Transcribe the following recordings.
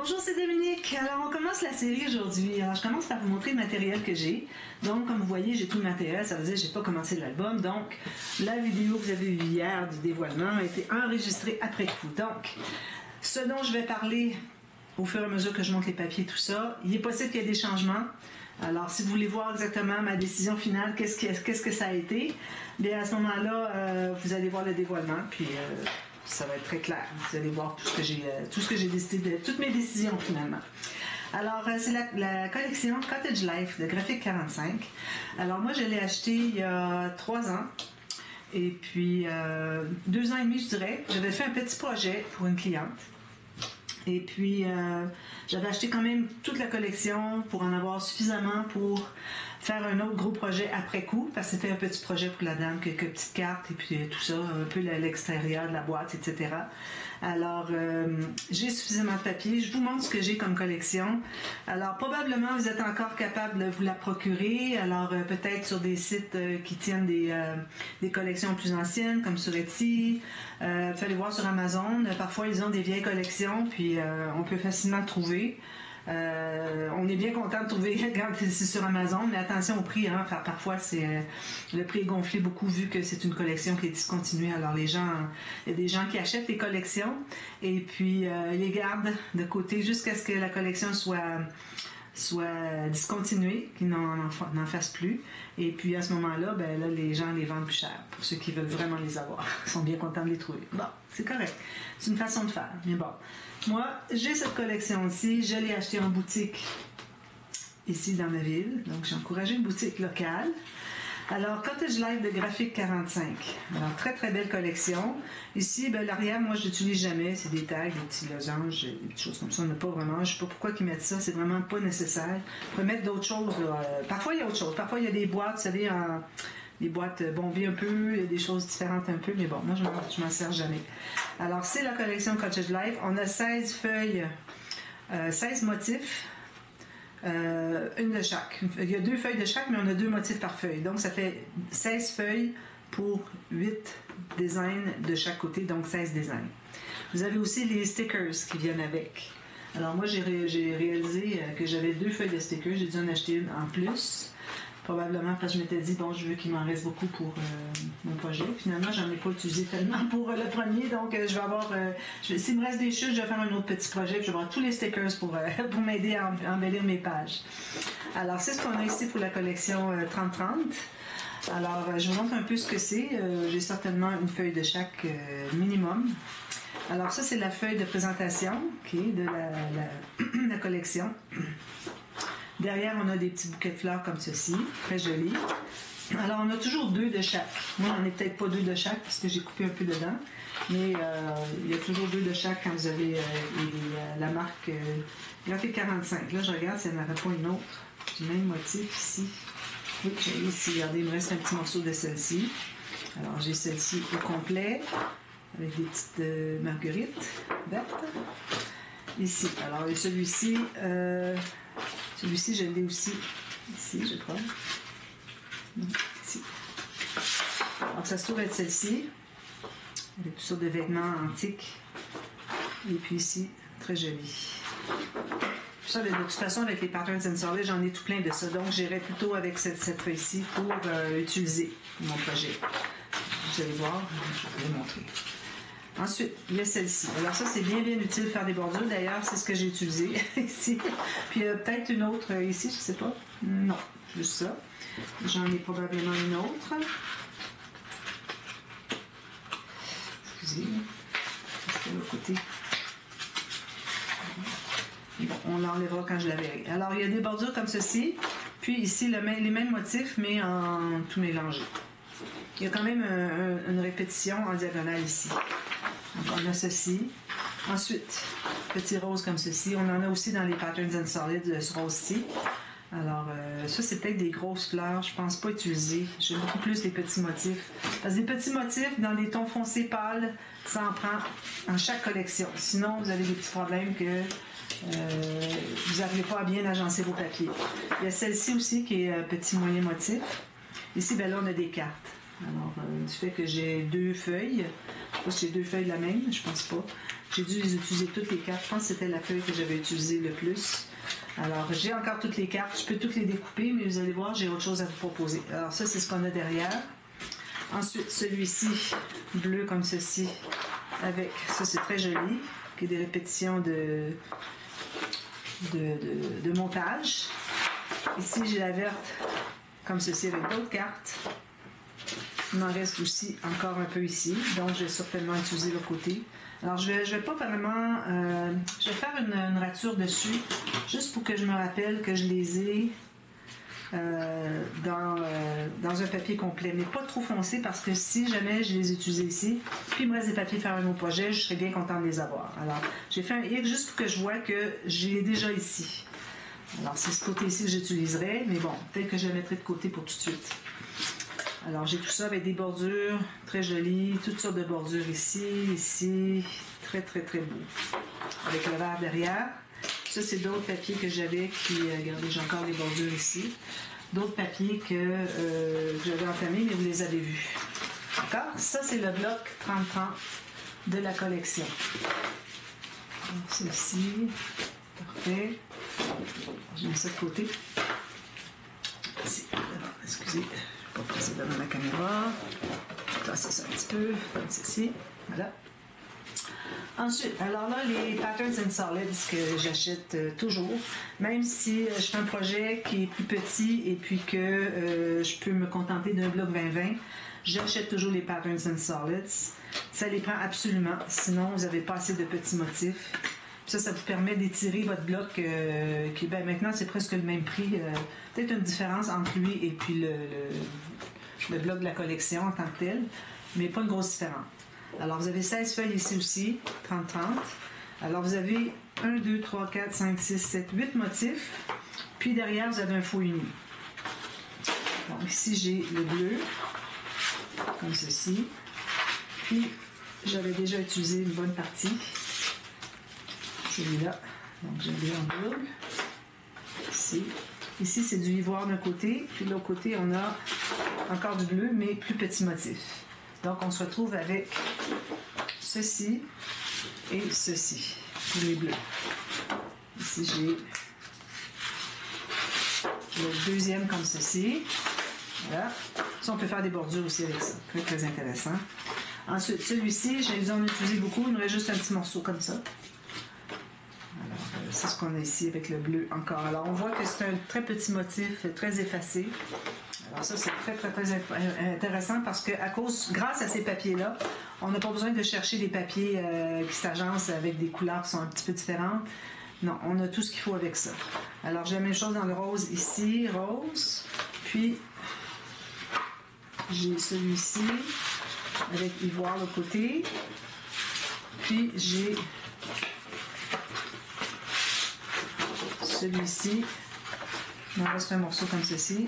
Bonjour, c'est Dominique. Alors, on commence la série aujourd'hui. Alors, je commence par vous montrer le matériel que j'ai. Donc, comme vous voyez, j'ai tout le matériel. Ça veut dire que je n'ai pas commencé l'album. Donc, la vidéo que vous avez vue hier du dévoilement a été enregistrée après coup. Donc, ce dont je vais parler au fur et à mesure que je monte les papiers, tout ça, il est possible qu'il y ait des changements. Alors, si vous voulez voir exactement ma décision finale, qu'est-ce que ça a été, bien à ce moment-là, vous allez voir le dévoilement. Puis, ça va être très clair. Vous allez voir tout ce que j'ai décidé, toutes mes décisions finalement. Alors, c'est la collection Cottage Life de Graphic 45. Alors, moi, je l'ai acheté il y a 3 ans. Et puis, 2 ans et demi, je dirais. J'avais fait un petit projet pour une cliente. Et puis, j'avais acheté quand même toute la collection pour en avoir suffisamment pour faire un autre gros projet après coup, parce que c'était un petit projet pour la dame, quelques petites cartes et puis tout ça, un peu l'extérieur de la boîte, etc. Alors, j'ai suffisamment de papier. Je vous montre ce que j'ai comme collection. Alors, probablement, vous êtes encore capable de vous la procurer. Alors, peut-être sur des sites qui tiennent des collections plus anciennes, comme sur Etsy. Vous allez voir sur Amazon. Parfois, ils ont des vieilles collections, puis on peut facilement trouver. On est bien content de trouver quand c'est sur Amazon, mais attention au prix, hein, parfois le prix est gonflé beaucoup vu que c'est une collection qui est discontinuée. Alors il y a des gens qui achètent les collections et puis ils les gardent de côté jusqu'à ce que la collection soit discontinuée, qu'ils n'en fassent plus. Et puis à ce moment-là, là, les gens les vendent plus cher pour ceux qui veulent vraiment les avoir. Ils sont bien contents de les trouver. Bon, c'est correct. C'est une façon de faire. Mais bon, moi, j'ai cette collection-ci. Je l'ai achetée en boutique ici dans ma ville. Donc, j'ai encouragé une boutique locale. Alors, Cottage Life de Graphic 45. Alors, très, très belle collection. Ici, l'arrière, moi, je l'utilise jamais. C'est des tags, des petits losanges, des petites choses comme ça. On n'a pas vraiment. Je ne sais pas pourquoi ils mettent ça. C'est vraiment pas nécessaire. On peut mettre d'autres choses. Parfois, il y a autre chose. Parfois, il y a des boîtes, vous savez, des boîtes bombées un peu. Il y a des choses différentes un peu. Mais bon, moi, je m'en sers jamais. Alors, c'est la collection Cottage Life. On a 16 feuilles, 16 motifs. Une de chaque. Il y a 2 feuilles de chaque, mais on a 2 motifs par feuille. Donc, ça fait 16 feuilles pour 8 designs de chaque côté, donc 16 designs. Vous avez aussi les stickers qui viennent avec. Alors, moi, j'ai réalisé que j'avais 2 feuilles de stickers. J'ai dû en acheter une en plus. Probablement parce que je m'étais dit, bon, je veux qu'il m'en reste beaucoup pour mon projet. Finalement, j'en ai pas utilisé tellement pour le premier, donc je vais avoir... s'il me reste des chutes, je vais faire un autre petit projet, puis je vais avoir tous les stickers pour m'aider à embellir mes pages. Alors, c'est ce qu'on a ici pour la collection 30-30. Alors, je vous montre un peu ce que c'est. J'ai certainement une feuille de chaque minimum. Alors, ça, c'est la feuille de présentation de la collection. Derrière, on a des petits bouquets de fleurs comme ceci, très jolis. Alors, on a toujours 2 de chaque. Moi, j'en ai peut-être pas 2 de chaque parce que j'ai coupé un peu dedans. Mais il y a toujours 2 de chaque quand vous avez la marque Graphic 45. Là, je regarde s'il n'y en avait pas une autre du même motif ici. Oui, j'ai ici. Regardez, il me reste un petit morceau de celle-ci. Alors, j'ai celle-ci au complet avec des petites marguerites vertes. Ici. Alors, et celui-ci... Celui-ci, je l'ai aussi ici, je crois. Ici. Alors, ça se trouve être celle-ci, avec toutes sortes de vêtements antiques. Et puis ici, très joli. Ça, de toute façon, avec les Patterns and Solid, j'en ai tout plein de ça. Donc, j'irai plutôt avec cette feuille-ci pour utiliser mon projet. Vous allez voir, je vais vous montrer. Ensuite, il y a celle-ci. Alors ça, c'est bien utile de faire des bordures. D'ailleurs, c'est ce que j'ai utilisé ici. Puis peut-être une autre ici, je ne sais pas. Non, juste ça. J'en ai probablement une autre. Excusez. C'est de l'autre côté. Bon, on l'enlèvera quand je la verrai. Alors, il y a des bordures comme ceci. Puis ici, les mêmes motifs, mais en tout mélangé. Il y a quand même une répétition en diagonale ici. Donc, on a ceci. Ensuite, petit rose comme ceci. On en a aussi dans les Patterns and Solid, ce rose-ci. Alors, ça, c'est peut-être des grosses fleurs. Je pense pas utiliser. J'aime beaucoup plus les petits motifs. Parce que des petits motifs dans les tons foncés pâles, ça en prend en chaque collection. Sinon, vous avez des petits problèmes que vous n'arrivez pas à bien agencer vos papiers. Il y a celle-ci aussi qui est petit moyen motif. Ici, là, on a des cartes. Alors, du fait que j'ai 2 feuilles, je sais pas si j'ai 2 feuilles de la même, je pense pas. J'ai dû les utiliser toutes les cartes. Je pense que c'était la feuille que j'avais utilisée le plus. Alors, j'ai encore toutes les cartes. Je peux toutes les découper, mais vous allez voir, j'ai autre chose à vous proposer. Alors, ça, c'est ce qu'on a derrière. Ensuite, celui-ci, bleu comme ceci, avec, ça c'est très joli, qui est des répétitions de montage. Ici, j'ai la verte comme ceci avec d'autres cartes. Il m'en reste aussi encore un peu ici, donc je vais certainement utiliser le côté. Alors, je vais pas vraiment... je vais faire une rature dessus, juste pour que je me rappelle que je les ai dans un papier complet, mais pas trop foncé, parce que si jamais je les utilise ici, puis il me reste des papiers faire un autre projet, je serais bien contente de les avoir. Alors, j'ai fait un X juste pour que je vois que j'ai déjà ici. Alors, c'est ce côté-ci que j'utiliserai, mais bon, peut-être que je le mettrai de côté pour tout de suite. Alors, j'ai tout ça avec des bordures très jolies, toutes sortes de bordures ici, ici, très, très, très beau. Avec le vert derrière. Ça, c'est d'autres papiers que j'avais qui, regardez, j'ai encore les bordures ici. D'autres papiers que j'avais entamés, mais vous les avez vus. D'accord? Ça, c'est le bloc 30-30 de la collection. Donc, ceci, parfait. Je mets ça de côté. Ici. Alors, excusez, je ne vais pas passer devant la caméra. Je vais passer ça un petit peu, comme ceci. Voilà. Ensuite, alors là, les Patterns and Solids que j'achète toujours, même si je fais un projet qui est plus petit et puis que je peux me contenter d'un bloc 20-20, j'achète toujours les Patterns and Solids. Ça les prend absolument, sinon vous n'avez pas assez de petits motifs. Ça vous permet d'étirer votre bloc qui, ben, maintenant, c'est presque le même prix. Peut-être une différence entre lui et puis le bloc de la collection en tant que tel, mais pas une grosse différence. Alors, vous avez 16 feuilles ici aussi, 30-30. Alors, vous avez 1, 2, 3, 4, 5, 6, 7, 8 motifs. Puis derrière, vous avez un faux uni. Donc, ici, j'ai le bleu, comme ceci. Puis, j'avais déjà utilisé une bonne partie. Celui-là. Donc, j'ai bleu en double. Ici. Ici, c'est du ivoire d'un côté. Puis de l'autre côté, on a encore du bleu, mais plus petit motif. Donc, on se retrouve avec ceci et ceci, les bleus. Ici, j'ai le deuxième comme ceci. Voilà. Ça, on peut faire des bordures aussi avec ça. Très, très intéressant. Ensuite, celui-ci, je les en ai utilisé beaucoup. Il me reste juste un petit morceau comme ça. Alors, c'est ce qu'on a ici avec le bleu encore. Alors, on voit que c'est un très petit motif, très effacé. Alors ça, c'est très, très, très intéressant parce que grâce à ces papiers-là, on n'a pas besoin de chercher des papiers qui s'agencent avec des couleurs qui sont un petit peu différentes. Non, on a tout ce qu'il faut avec ça. Alors, j'ai la même chose dans le rose ici, rose. Puis, j'ai celui-ci avec ivoire de côté. Puis, j'ai celui-ci. Il m'en reste un morceau comme ceci,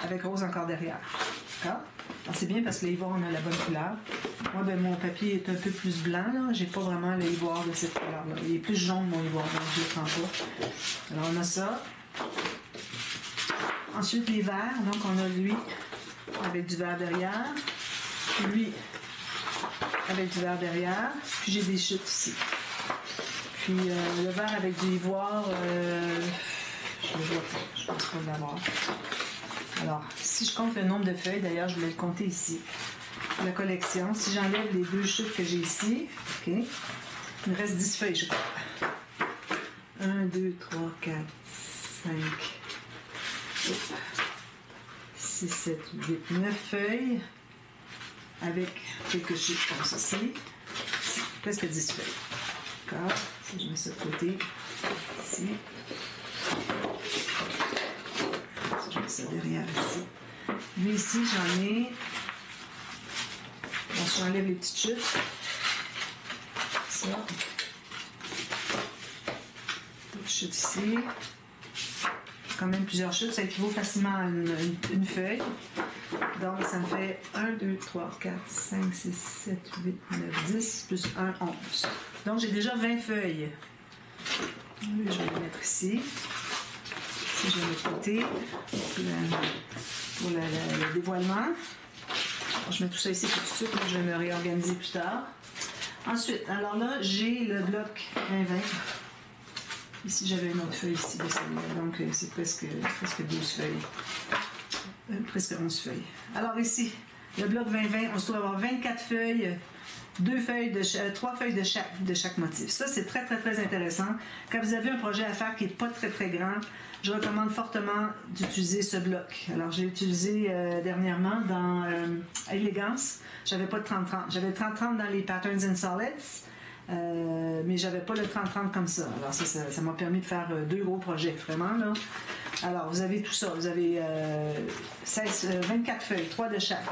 avec rose encore derrière. D'accord? C'est bien parce que l'ivoire, on a la bonne couleur. Moi, ben, mon papier est un peu plus blanc. Je n'ai pas vraiment l'ivoire de cette couleur-là. Il est plus jaune, mon ivoire, donc je ne le prends pas. Alors, on a ça. Ensuite, les verts. Donc, on a lui avec du vert derrière. Lui avec du vert derrière. Puis, j'ai des chutes ici. Puis, le vert avec du ivoire, je ne vois pas. Je ne pense pas l'avoir. Alors, si je compte le nombre de feuilles, d'ailleurs, je vais le compter ici. La collection, si j'enlève les deux chutes que j'ai ici, ok, il me reste 10 feuilles, je crois. 1, 2, 3, 4, 5, 6, 7, 8, 9 feuilles avec quelques chutes comme ceci. Presque 10 feuilles. D'accord? Si je mets ça de côté, ici. Je mets ça derrière ici. Lui ici, j'en ai. Donc, j'enlève les petites chutes. Ça. D'autres chutes ici. Quand même plusieurs chutes. Ça équivaut facilement à une feuille. Donc, ça me fait 1, 2, 3, 4, 5, 6, 7, 8, 9, 10, plus 1, 11. Donc, j'ai déjà 20 feuilles. Je vais les mettre ici. Ici, je vais mettre de côté pour le dévoilement. Alors, je mets tout ça ici tout de suite, mais je vais me réorganiser plus tard. Ensuite, alors là, j'ai le bloc 2020. Ici, j'avais une autre feuille ici de celle-là, donc c'est presque 12 feuilles. Presque 11 feuilles. Alors ici, le bloc 2020, on se trouve avoir 24 feuilles, 3 feuilles de chaque motif. Ça, c'est très, très, très intéressant. Quand vous avez un projet à faire qui n'est pas très, très grand, je recommande fortement d'utiliser ce bloc. Alors, je l'ai utilisé dernièrement dans Elegance. J'avais pas de 30-30. J'avais le 30-30 dans les Patterns and Solids, mais j'avais pas le 30-30 comme ça. Alors, ça m'a permis de faire 2 gros projets, vraiment, là. Alors, vous avez tout ça. Vous avez 24 feuilles, 3 de chaque.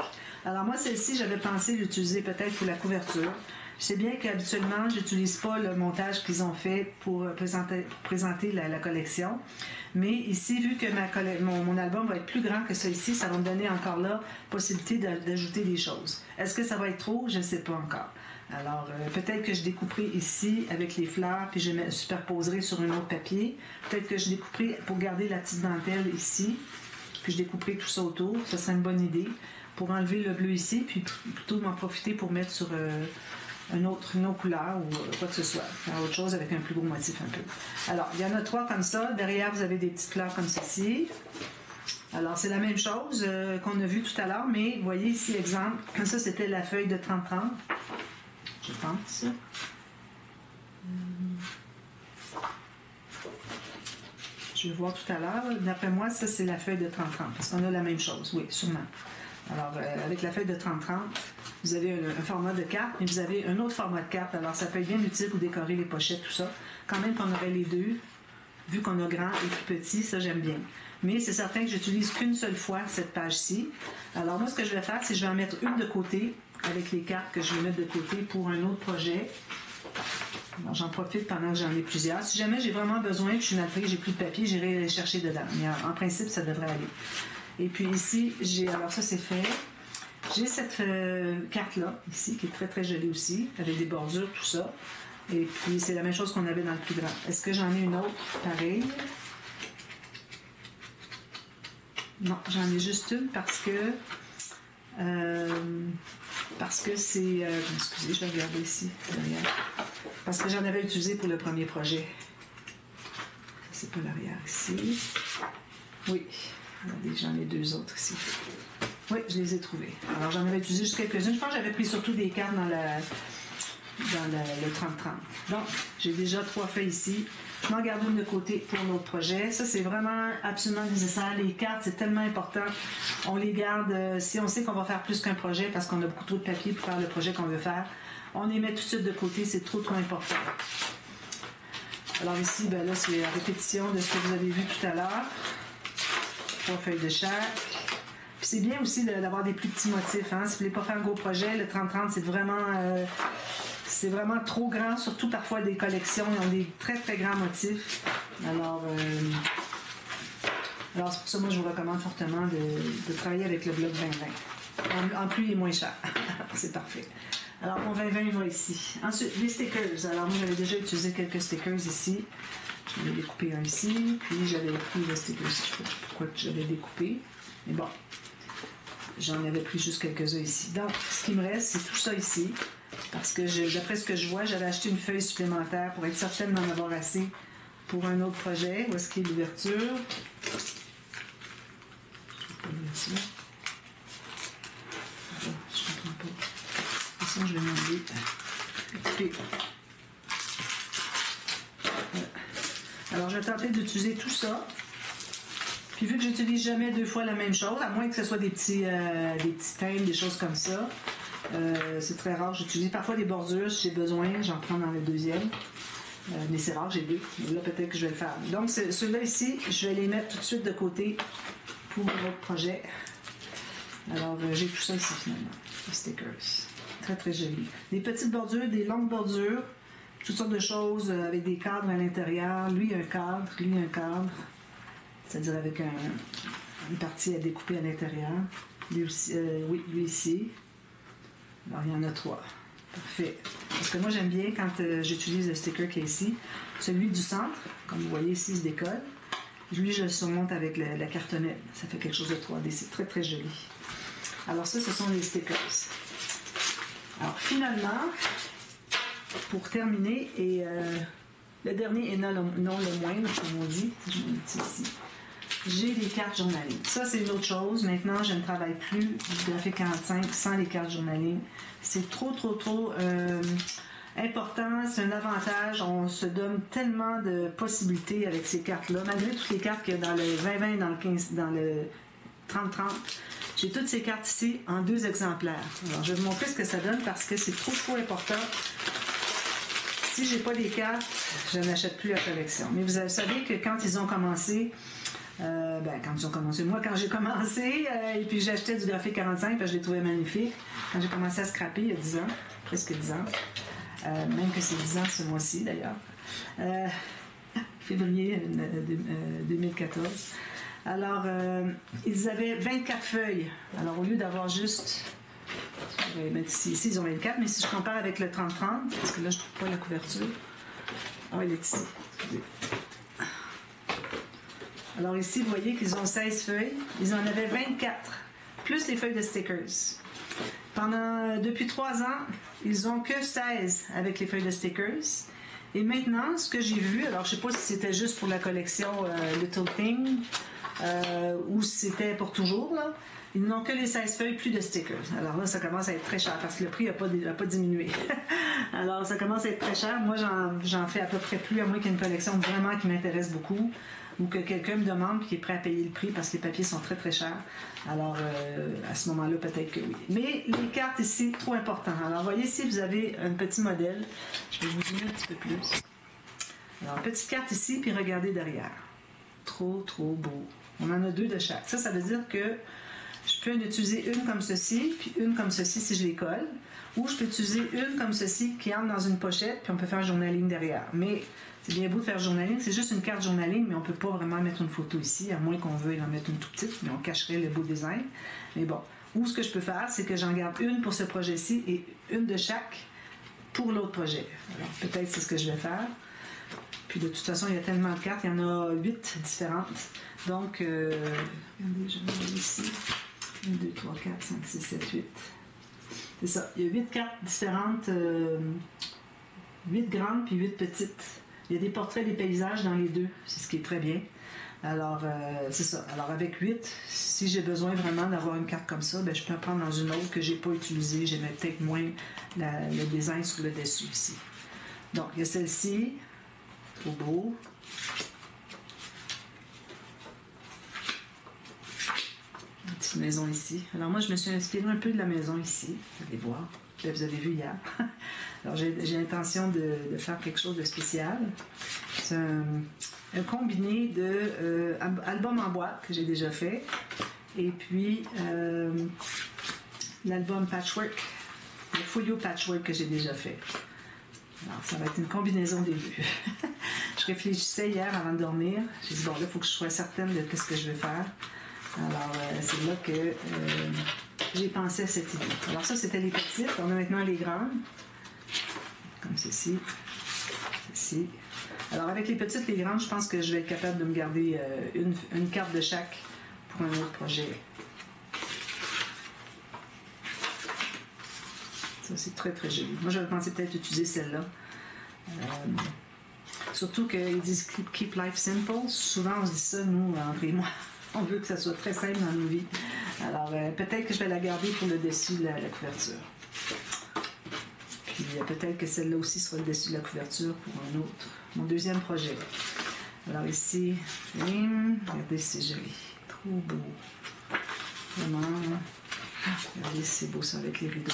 Alors, moi, celle-ci, j'avais pensé l'utiliser peut-être pour la couverture. Je sais bien qu'habituellement, je n'utilise pas le montage qu'ils ont fait pour présenter la collection. Mais ici, vu que mon album va être plus grand que ça ici, ça va me donner encore là possibilité d'ajouter des choses. Est-ce que ça va être trop? Je ne sais pas encore. Alors, peut-être que je découperai ici avec les fleurs, puis je me superposerai sur un autre papier. Peut-être que je découperai pour garder la petite dentelle ici, puis je découperai tout ça autour. Ce serait une bonne idée pour enlever le bleu ici, puis plutôt m'en profiter pour mettre sur une autre couleur ou quoi que ce soit. Faire autre chose avec un plus gros motif un peu. Alors, il y en a 3 comme ça. Derrière, vous avez des petites fleurs comme ceci. Alors, c'est la même chose qu'on a vu tout à l'heure, mais vous voyez ici, exemple, ça, c'était la feuille de 30-30. Je pense. Je vais voir tout à l'heure. D'après moi, ça, c'est la feuille de 30-30, parce qu'on a la même chose, oui, sûrement. Alors, avec la feuille de 30-30, vous avez un format de carte, mais vous avez un autre format de carte. Alors, ça peut être bien utile pour décorer les pochettes, tout ça. Quand même qu'on aurait les deux, vu qu'on a grand et plus petit, ça, j'aime bien. Mais c'est certain que j'utilise qu'une seule fois cette page-ci. Alors, moi, ce que je vais faire, c'est que je vais en mettre une de côté, avec les cartes que je vais mettre de côté pour un autre projet. Alors, j'en profite pendant que j'en ai plusieurs. Si jamais j'ai vraiment besoin, que je suis natrée, j'ai plus de papier, j'irai les chercher dedans. Mais en principe, ça devrait aller. Et puis ici, alors ça c'est fait. J'ai cette carte-là, ici, qui est très très jolie aussi, avec des bordures, tout ça. Et puis c'est la même chose qu'on avait dans le plus grand. Est-ce que j'en ai une autre pareille? Non, j'en ai juste une parce que c'est... excusez, je vais regarder ici, derrière. Parce que j'en avais utilisé pour le premier projet. C'est pas l'arrière ici. Oui. Regardez, j'en ai 2 autres ici. Oui, je les ai trouvés. Alors, j'en avais utilisé juste quelques-unes. Je pense que j'avais pris surtout des cartes dans le 30-30. Donc, j'ai déjà 3 feuilles ici. Je m'en garde une de côté pour l'autre projet. Ça, c'est vraiment absolument nécessaire. Les cartes, c'est tellement important. On les garde, si on sait qu'on va faire plus qu'un projet parce qu'on a beaucoup trop de papier pour faire le projet qu'on veut faire, on les met tout de suite de côté. C'est trop important. Alors ici, ben là, c'est la répétition de ce que vous avez vu tout à l'heure. 3 feuilles de chaque. Puis c'est bien aussi d'avoir des plus petits motifs. Hein? Si vous ne voulez pas faire un gros projet, le 30-30, c'est vraiment trop grand, surtout parfois des collections. Ils ont des très, très grands motifs. Alors c'est pour ça, moi, je vous recommande fortement de travailler avec le bloc 2020. En plus, il est moins cher. C'est parfait. Alors, mon 2020 va ici. Ensuite, les stickers. Alors, moi, j'avais déjà utilisé quelques stickers ici. Je vais découper un ici, puis j'avais pris le sticker ici. Je ne sais pas pourquoi j'avais découpé. Mais bon, j'en avais pris juste quelques-uns ici. Donc, ce qui me reste, c'est tout ça ici. Parce que d'après ce que je vois, j'avais acheté une feuille supplémentaire pour être certaine d'en avoir assez pour un autre projet. Où est-ce qu'il y a l'ouverture? Je ne sais pas l'ouverture. Je ne comprends pas. De toute façon, je vais demander. Écoutez. Alors, je vais tenter d'utiliser tout ça. Puis, vu que j'utilise jamais 2 fois la même chose, à moins que ce soit des petits thèmes, des choses comme ça, c'est très rare. J'utilise parfois des bordures si j'ai besoin. J'en prends dans le deuxième. Mais c'est rare, j'ai 2. Là, peut-être que je vais le faire. Donc, ceux-là ici, je vais les mettre tout de suite de côté pour mon autre projet. Alors, j'ai tout ça ici, finalement. Les stickers. Très, très joli. Des petites bordures, des longues bordures. Toutes sortes de choses avec des cadres à l'intérieur. Lui, un cadre. Lui, un cadre. C'est-à-dire avec une partie à découper à l'intérieur. Lui aussi, oui, lui ici. Alors, il y en a 3. Parfait. Parce que moi, j'aime bien quand j'utilise le sticker qui est ici. Celui du centre, comme vous voyez ici, il se décolle. Lui, je le surmonte avec la cartonnette. Ça fait quelque chose de 3D. C'est très, très joli. Alors ça, ce sont les stickers. Alors, finalement... pour terminer, et le dernier et non le moindre, comme on dit, je me dis ici, j'ai les cartes journaling. Ça, c'est une autre chose. Maintenant, je ne travaille plus du graphique 45 sans les cartes journaling. C'est trop important. C'est un avantage. On se donne tellement de possibilités avec ces cartes-là. Malgré toutes les cartes qu'il y a dans le 20-20, dans le 15, dans le 30-30, j'ai toutes ces cartes ici en 2 exemplaires. Alors, je vais vous montrer ce que ça donne parce que c'est trop important. Si j'ai pas les cartes, je n'achète plus la collection. Mais vous savez que quand ils ont commencé, moi quand j'ai commencé, et puis j'achetais du graphique 45 parce que je les trouvais magnifiques, quand j'ai commencé à scraper il y a 10 ans, presque 10 ans, même que c'est 10 ans ce mois-ci d'ailleurs, février 2014. Alors, ils avaient 24 feuilles. Alors, au lieu d'avoir juste... Je vais mettre ici, ils ont 24, mais si je compare avec le 30-30, parce que là, je ne trouve pas la couverture. Ah, il est ici. Alors ici, vous voyez qu'ils ont 16 feuilles. Ils en avaient 24, plus les feuilles de stickers. Depuis 3 ans, ils n'ont que 16 avec les feuilles de stickers. Et maintenant, ce que j'ai vu, alors je ne sais pas si c'était juste pour la collection Little Thing ou si c'était pour toujours, là, ils n'ont que les 16 feuilles, plus de stickers. Alors là, ça commence à être très cher parce que le prix n'a pas diminué. Alors, ça commence à être très cher. Moi, j'en fais à peu près plus, à moins qu'il y ait une collection vraiment qui m'intéresse beaucoup ou que quelqu'un me demande et qui est prêt à payer le prix parce que les papiers sont très, très chers. Alors, à ce moment-là, peut-être que oui. Mais les cartes ici, trop important. Alors, voyez ici, vous avez un petit modèle. Je vais vous donner un petit peu plus. Alors, petite carte ici, puis regardez derrière. Trop beau. On en a 2 de chaque. Ça veut dire que je peux en utiliser une comme ceci, puis une comme ceci si je les colle. Ou je peux utiliser une comme ceci qui entre dans une pochette, puis on peut faire journaling derrière. Mais c'est bien beau de faire journaling, c'est juste une carte journaling, mais on ne peut pas vraiment mettre une photo ici, à moins qu'on veuille en mettre une toute petite, mais on cacherait le beau design. Mais bon, ou ce que je peux faire, c'est que j'en garde une pour ce projet-ci et une de chaque pour l'autre projet. Alors peut-être c'est ce que je vais faire. Puis de toute façon, il y a tellement de cartes, il y en a 8 différentes. Donc, regardez, je vais ici. 1, 2, 3, 4, 5, 6, 7, 8. C'est ça. Il y a 8 cartes différentes, 8 grandes puis 8 petites. Il y a des portraits des paysages dans les 2, c'est ce qui est très bien. Alors, c'est ça. Alors, avec 8, si j'ai besoin vraiment d'avoir une carte comme ça, je peux en prendre dans une autre que je n'ai pas utilisée. J'aimais peut-être moins le design sur le dessus ici. Donc, il y a celle-ci. Trop beau. Une petite maison ici. Alors moi, je me suis inspirée un peu de la maison ici. Vous allez voir. Là, vous avez vu hier. Alors j'ai l'intention de faire quelque chose de spécial. C'est un combiné de album en boîte que j'ai déjà fait. Et puis l'album Patchwork, le folio Patchwork que j'ai déjà fait. Alors, ça va être une combinaison des deux. Je réfléchissais hier avant de dormir. J'ai dit, bon, là, il faut que je sois certaine de ce que je vais faire. Alors, c'est là que j'ai pensé à cette idée. Alors, ça, c'était les petites. On a maintenant les grandes. Comme ceci. Ceci. Alors, avec les petites, les grandes, je pense que je vais être capable de me garder une carte de chaque pour un autre projet. Ça, c'est très, très joli. Moi, j'avais pensé peut-être utiliser celle-là. Surtout qu'ils disent « keep life simple ». Souvent, on se dit ça, nous, André et moi. On veut que ça soit très simple dans nos vies. Alors, peut-être que je vais la garder pour le dessus de la couverture. Puis, peut-être que celle-là aussi sera le dessus de la couverture pour un autre. Mon deuxième projet. Alors, ici, regardez, c'est joli. Trop beau. Vraiment. Regardez, c'est beau ça avec les rideaux.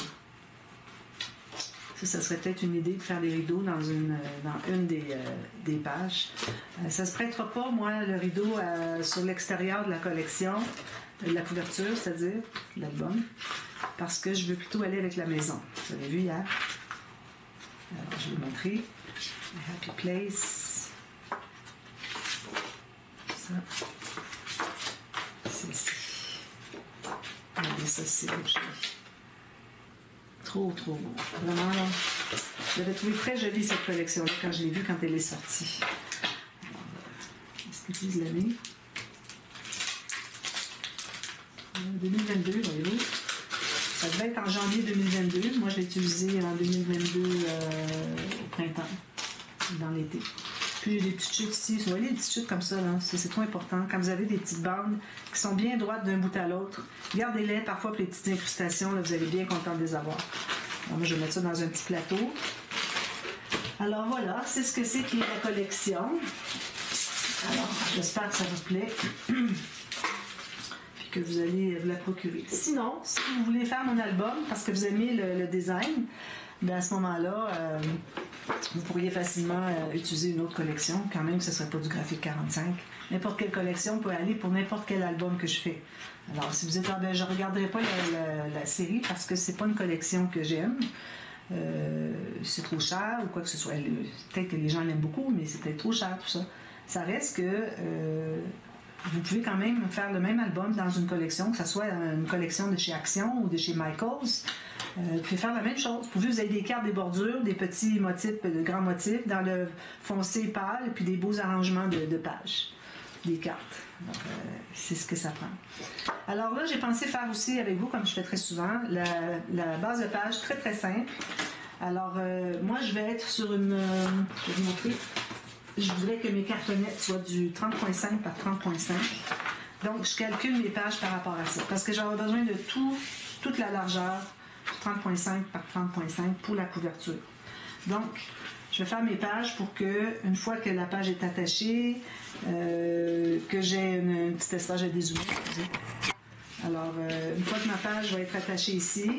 Ça serait peut-être une idée de faire les rideaux dans une des pages. Ça ne se prêtera pas, moi, le rideau sur l'extérieur de la collection, de la couverture, c'est-à-dire l'album, parce que je veux plutôt aller avec la maison. Vous avez vu hier? Alors, je vais vous montrer. Happy Place. Ça. C'est ici. Regardez ça, c'est beau. Trop beau. Vraiment, là, j'avais trouvé très jolie cette collection-là quand je l'ai vue quand elle est sortie. Est-ce que je dis l'année? 2022, voyez-vous. Ça devait être en janvier 2022. Moi, je l'ai utilisé en 2022 au printemps, dans l'été. Puis des petites chutes ici, vous voyez les petites chutes comme ça, là, c'est trop important. Quand vous avez des petites bandes qui sont bien droites d'un bout à l'autre, gardez-les parfois pour les petites incrustations, là, vous allez bien content de les avoir. Alors, moi, je vais mettre ça dans un petit plateau. Alors voilà, c'est ce que c'est qui est la collection. Alors, j'espère que ça vous plaît. Puis que vous allez vous la procurer. Sinon, si vous voulez faire mon album, parce que vous aimez le design, bien à ce moment-là, vous pourriez facilement utiliser une autre collection, quand même, ce ne serait pas du graphique 45. N'importe quelle collection peut aller pour n'importe quel album que je fais. Alors, si vous êtes je ne regarderai pas la série parce que c'est pas une collection que j'aime. C'est trop cher ou quoi que ce soit. Peut-être que les gens l'aiment beaucoup, mais c'est peut-être trop cher tout ça. Ça reste que vous pouvez quand même faire le même album dans une collection, que ce soit une collection de chez Action ou de chez Michaels. Vous pouvez faire la même chose. Vous avez des cartes, des bordures, des petits motifs, de grands motifs, dans le foncé pâle, puis des beaux arrangements de pages, des cartes. Donc, c'est ce que ça prend. Alors là, j'ai pensé faire aussi avec vous, comme je fais très souvent, la base de page très très simple. Alors, moi, je vais être sur une... je vais vous montrer. Je voudrais que mes cartonnettes soient du 30.5 par 30.5. Donc, je calcule mes pages par rapport à ça. Parce que j'aurai besoin de toute la largeur du 30.5 par 30.5 pour la couverture. Donc, je vais faire mes pages pour que, une fois que la page est attachée, que j'ai un petit espace à dézoomer. Alors, une fois que ma page va être attachée ici,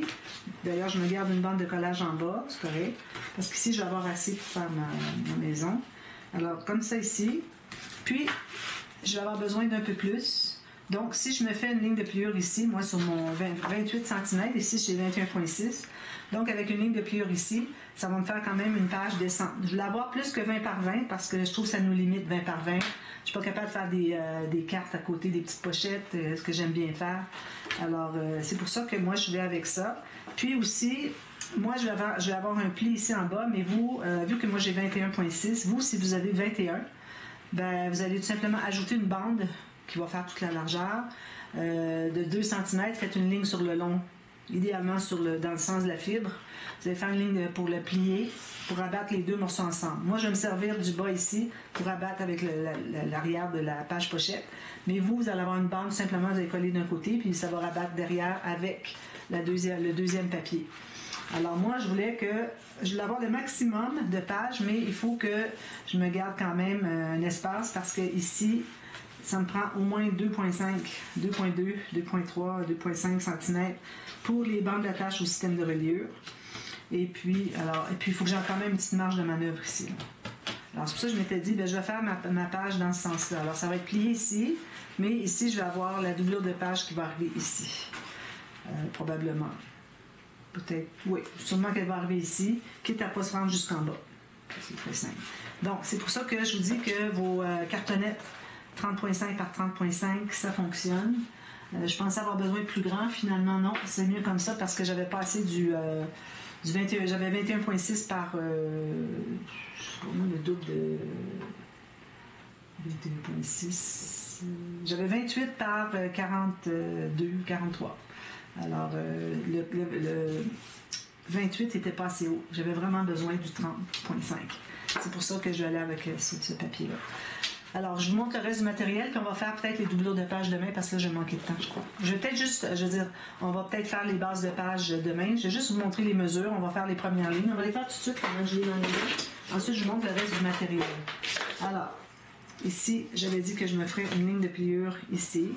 d'ailleurs, je me garde une bande de collage en bas, c'est correct, parce qu'ici, je vais avoir assez pour faire ma maison. Alors, comme ça ici. Puis, je vais avoir besoin d'un peu plus. Donc, si je me fais une ligne de pliure ici, moi, sur mon 28 cm, ici, j'ai 21,6. Donc, avec une ligne de pliure ici, ça va me faire quand même une page décente. Je vais l'avoir plus que 20 par 20 parce que je trouve que ça nous limite 20 par 20. Je ne suis pas capable de faire des cartes à côté, des petites pochettes, ce que j'aime bien faire. Alors, c'est pour ça que moi, je vais avec ça. Puis aussi, moi, je vais avoir un pli ici en bas, mais vous, vu que moi, j'ai 21,6, vous, si vous avez 21, ben, vous allez tout simplement ajouter une bande qui va faire toute la largeur de 2 cm. Faites une ligne sur le long, idéalement dans le sens de la fibre. Vous allez faire une ligne pour le plier, pour abattre les deux morceaux ensemble. Moi, je vais me servir du bas ici pour abattre avec l'arrière de la page pochette. Mais vous allez avoir une bande, simplement, vous allez coller d'un côté, puis ça va rabattre derrière avec le deuxième papier. Alors moi, je voulais avoir le maximum de pages, mais il faut que je me garde quand même un espace parce que ici, ça me prend au moins 2,5, 2,2, 2,3, 2,5 cm pour les bandes d'attache au système de reliure. Et puis, il faut que j'ai quand même une petite marge de manœuvre ici. Alors, c'est pour ça que je m'étais dit, bien, je vais faire ma page dans ce sens-là. Alors, ça va être plié ici, mais ici, je vais avoir la doublure de page qui va arriver ici. Probablement. Peut-être, oui, sûrement qu'elle va arriver ici, quitte à ne pas se rendre jusqu'en bas. C'est très simple. Donc, c'est pour ça que je vous dis que vos cartonnettes 30.5 par 30.5, ça fonctionne. Je pensais avoir besoin de plus grand, finalement non, c'est mieux comme ça parce que j'avais pas assez du 21, j'avais 21.6 par le double de 21.6, j'avais 28 par 42, 43. Alors le 28 n'était pas assez haut, j'avais vraiment besoin du 30.5. C'est pour ça que je vais aller avec ce papier-là. Alors, je vous montre le reste du matériel, puis on va faire peut-être les doublures de page demain, parce que là, je vais manquer de temps, je crois. Je vais peut-être juste, on va peut-être faire les bases de page demain. Je vais juste vous montrer les mesures. On va faire les premières lignes. On va les faire tout de suite pendant que je les dans les mains. Ensuite, je vous montre le reste du matériel. Alors, ici, j'avais dit que je me ferais une ligne de pliure ici.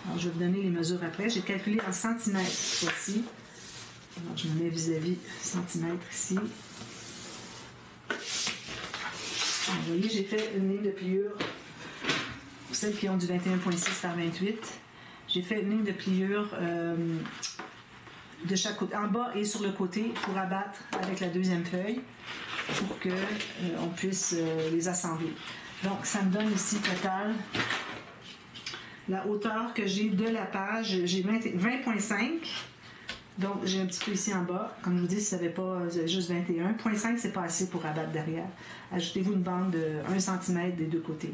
Alors, je vais vous donner les mesures après. J'ai calculé en centimètres ici. Alors, je me mets vis-à-vis centimètres ici. Alors, vous voyez, j'ai fait une ligne de pliure pour celles qui ont du 21.6 par 28. J'ai fait une ligne de pliure de chaque côté, en bas et sur le côté, pour abattre avec la deuxième feuille pour qu'on puisse les assembler. Donc, ça me donne ici total la hauteur que j'ai de la page. J'ai 20.5. Donc, j'ai un petit peu ici en bas. Comme je vous dis, si vous n'avez pas juste 21.5, c'est pas assez pour abattre derrière. Ajoutez-vous une bande de 1 cm des deux côtés.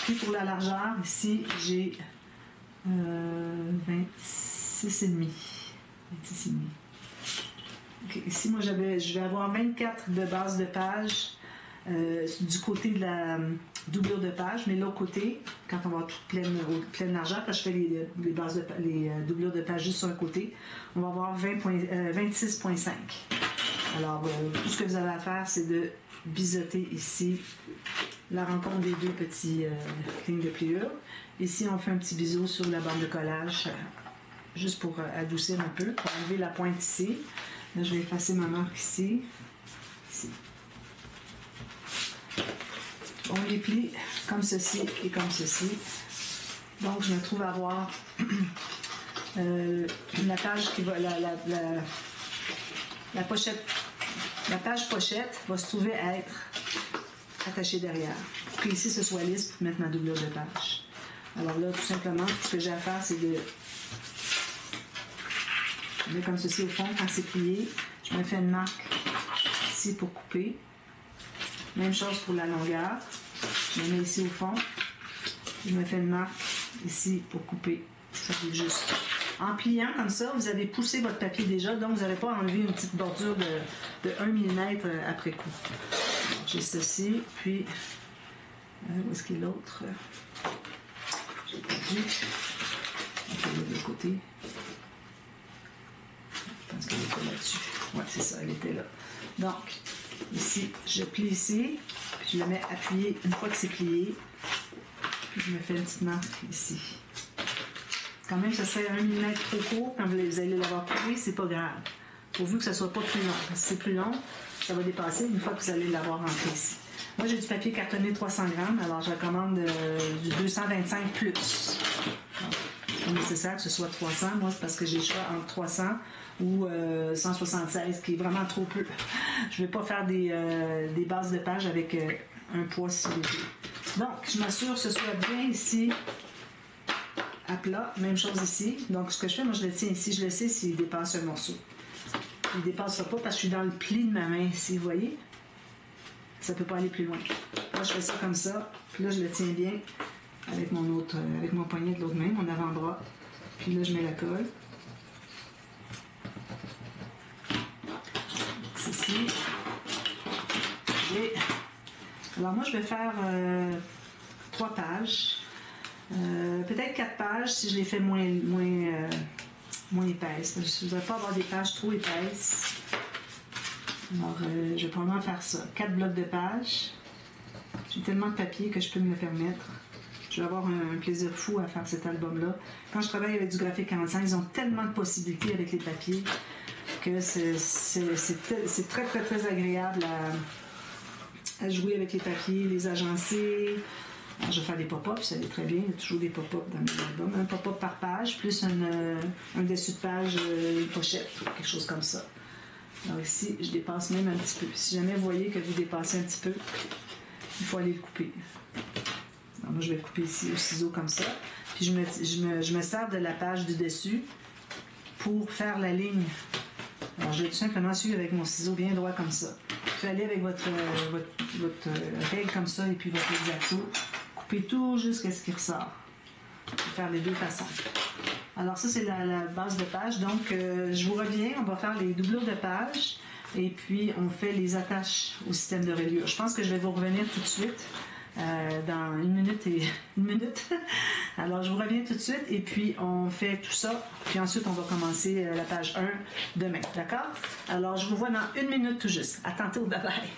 Puis pour la largeur, ici, j'ai 26,5. 26,5. Okay. Ici, moi, je vais avoir 24 de base de page du côté de la doublure de page, mais l'autre côté, quand on va avoir toute pleine largeur, quand je fais les doublures de page juste sur un côté, on va avoir 26,5. Alors, tout ce que vous avez à faire, c'est de biseauter ici la rencontre des deux petits lignes de pliure. Ici, on fait un petit biseau sur la bande de collage, juste pour adoucir un peu, pour enlever la pointe ici. Là, je vais effacer ma marque ici. Ici. On les plie comme ceci et comme ceci. Donc, je me trouve à avoir la page qui va... La pochette, la page pochette va se trouver à être attachée derrière. Pour que ici, ce soit lisse pour mettre ma doublure de page. Alors là, tout simplement, ce que j'ai à faire, c'est de mettre comme ceci au fond quand c'est plié. Je me fais une marque ici pour couper. Même chose pour la longueur. Je me mets ici au fond. Je me fais une marque ici pour couper. Ça fait juste. En pliant comme ça, vous avez poussé votre papier déjà, donc vous n'allez pas enlever une petite bordure de 1 mm après coup. J'ai ceci, puis où est-ce qu'il est l'autre? J'ai perdu. Ok, de l'autre côté. Je pense qu'elle était là-dessus. Ouais, c'est ça, elle était là. Donc, ici, je plie ici, puis je le mets appuyé une fois que c'est plié. Puis je me fais une petite marque ici. Quand même, ça serait 1 mm trop court. Quand vous allez l'avoir plié, c'est pas grave. Pourvu que ça soit pas plus long. Parce que si c'est plus long, ça va dépasser une fois que vous allez l'avoir rentré ici. Moi, j'ai du papier cartonné 300 grammes, alors je recommande du 225 plus. C'est nécessaire que ce soit 300. Moi, c'est parce que j'ai le choix entre 300 ou 176, qui est vraiment trop peu. Je ne vais pas faire des bases de page avec un poids si léger. Donc, je m'assure que ce soit bien ici à plat. Même chose ici. Donc, ce que je fais, moi, je le tiens ici. Je le sais s'il dépasse un morceau. Il ne dépassera pas parce que je suis dans le pli de ma main ici, vous voyez? Ça ne peut pas aller plus loin. Là, je fais ça comme ça. Puis là, je le tiens bien avec mon poignet de l'autre main, mon avant-bras. Puis là, je mets la colle. Ceci. Et alors, moi, je vais faire 3 pages. Peut-être 4 pages si je les fais moins épaisses. Je ne voudrais pas avoir des pages trop épaisses. Alors, je vais probablement faire ça. 4 blocs de pages. J'ai tellement de papier que je peux me le permettre. Je vais avoir un plaisir fou à faire cet album-là. Quand je travaille avec du graphique 45, ils ont tellement de possibilités avec les papiers que c'est très, très, très agréable à jouer avec les papiers, les agencer. Alors, je vais faire des pop-ups, ça allait très bien. Il y a toujours des pop-ups dans mes albums. Un pop-up par page, plus un dessus de page, une pochette, quelque chose comme ça. Alors ici, je dépasse même un petit peu. Si jamais vous voyez que vous dépassez un petit peu, il faut aller le couper. Alors moi, je vais le couper ici au ciseau comme ça. Puis je me sers de la page du dessus pour faire la ligne. Alors je vais tout simplement suivre avec mon ciseau bien droit comme ça. Puis aller avec votre règle comme ça et puis votre exacto. Coupez tout jusqu'à ce qu'il ressort. Je vais faire les deux façons. Alors ça, c'est la base de page. Donc, je vous reviens. On va faire les doublures de page. Et puis, on fait les attaches au système de reliure. Je pense que je vais vous revenir tout de suite. Dans une minute. Alors, je vous reviens tout de suite. Et puis, on fait tout ça. Puis ensuite, on va commencer la page 1 demain. D'accord? Alors, je vous vois dans 1 minute tout juste. À tantôt. Bye bye.